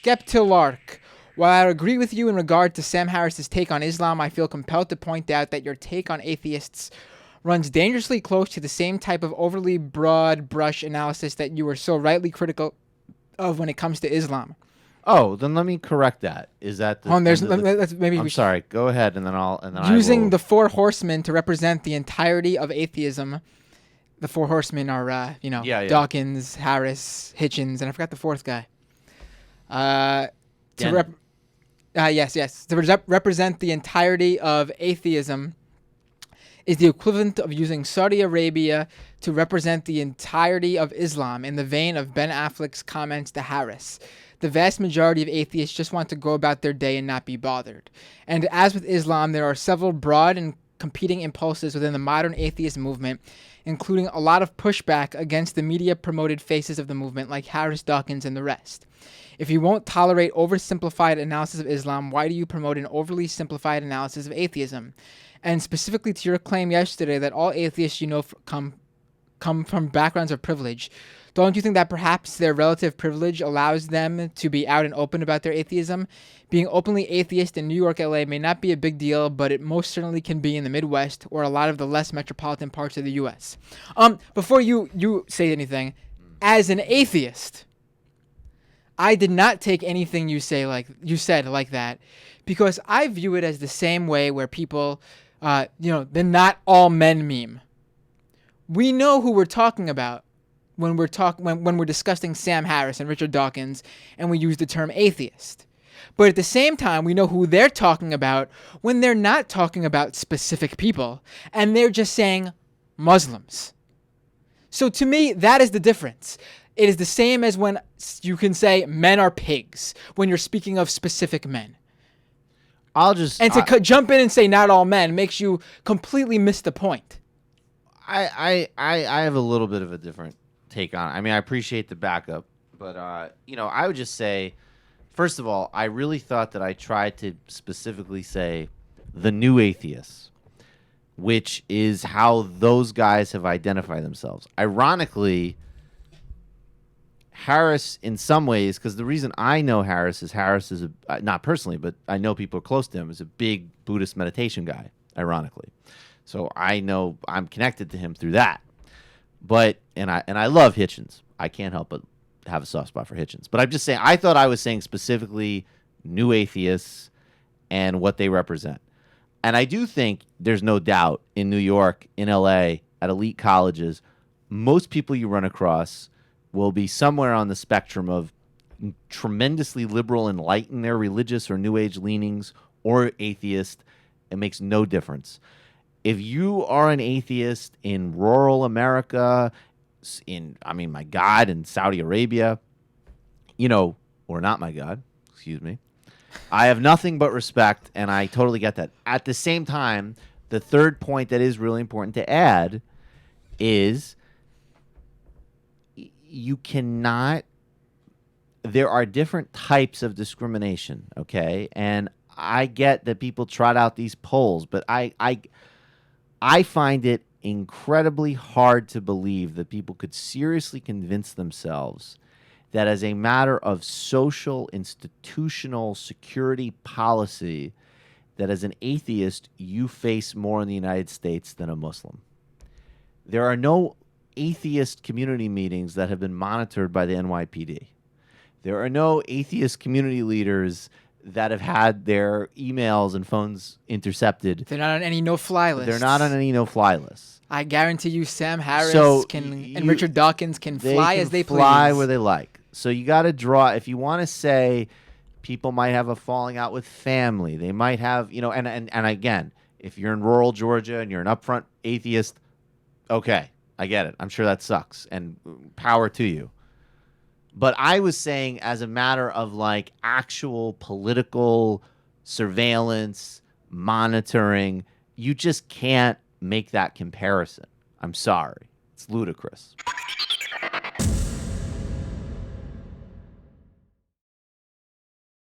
Skeptilark. While I agree with you in regard to Sam Harris's take on Islam, I feel compelled to point out that your take on atheists runs dangerously close to the same type of overly broad brush analysis that you were so rightly critical of when it comes to Islam. Oh, then let me correct that. Is that the? I'm sorry. Go ahead, and then using the four horsemen to represent the entirety of atheism. The four horsemen are, Dawkins, Harris, Hitchens, and I forgot the fourth guy. To represent the entirety of atheism is the equivalent of using Saudi Arabia to represent the entirety of Islam in the vein of Ben Affleck's comments to Harris. The vast majority of atheists just want to go about their day and not be bothered. And as with Islam, there are several broad and competing impulses within the modern atheist movement, including a lot of pushback against the media-promoted faces of the movement like Harris, Dawkins, and the rest. If you won't tolerate oversimplified analysis of Islam, why do you promote an overly simplified analysis of atheism? And specifically to your claim yesterday that all atheists come from backgrounds of privilege, don't you think that perhaps their relative privilege allows them to be out and open about their atheism? Being openly atheist in New York, LA may not be a big deal, but it most certainly can be in the Midwest or a lot of the less metropolitan parts of the U.S. Before you say anything, as an atheist, I did not take anything you said like that, because I view it as the same way where people, the not all men meme. We know who we're talking about when we're discussing Sam Harris and Richard Dawkins, and we use the term atheist. But at the same time, we know who they're talking about when they're not talking about specific people, and they're just saying Muslims. So to me, that is the difference. It is the same as when you can say men are pigs when you're speaking of specific men. Jump in and say not all men makes you completely miss the point. I have a little bit of a different take on it. I mean, I appreciate the backup, but I would just say, first of all, I really thought that I tried to specifically say the new atheists, which is how those guys have identified themselves. Ironically, Harris, in some ways, because the reason I know Harris is not personally, but I know people close to him, is a big Buddhist meditation guy, ironically. So I know I'm connected to him through that. But and I love Hitchens. I can't help but have a soft spot for Hitchens. But I'm just saying, I thought I was saying specifically new atheists and what they represent. And I do think there's no doubt in New York, in LA, at elite colleges, most people you run across will be somewhere on the spectrum of tremendously liberal, enlightened their religious or new age leanings, or atheist. It makes no difference. If you are an atheist in rural America, in Saudi Arabia, or not my God, excuse me, I have nothing but respect, and I totally get that. At the same time, the third point that is really important to add is there are different types of discrimination, okay? And I get that people trot out these polls, but I find it incredibly hard to believe that people could seriously convince themselves that as a matter of social, institutional security policy, that as an atheist, you face more in the United States than a Muslim. There are no atheist community meetings that have been monitored by the NYPD. There are no atheist community leaders that have had their emails and phones intercepted. They're not on any no-fly lists. They're not on any no-fly lists. I guarantee you Sam Harris and Richard Dawkins can fly as they please. They can fly where they like. So you got to draw, if you want to say people might have a falling out with family, they might have, and again, if you're in rural Georgia and you're an upfront atheist, okay, I get it. I'm sure that sucks, and power to you. But I was saying as a matter of actual political surveillance, monitoring, you just can't make that comparison. I'm sorry. It's ludicrous.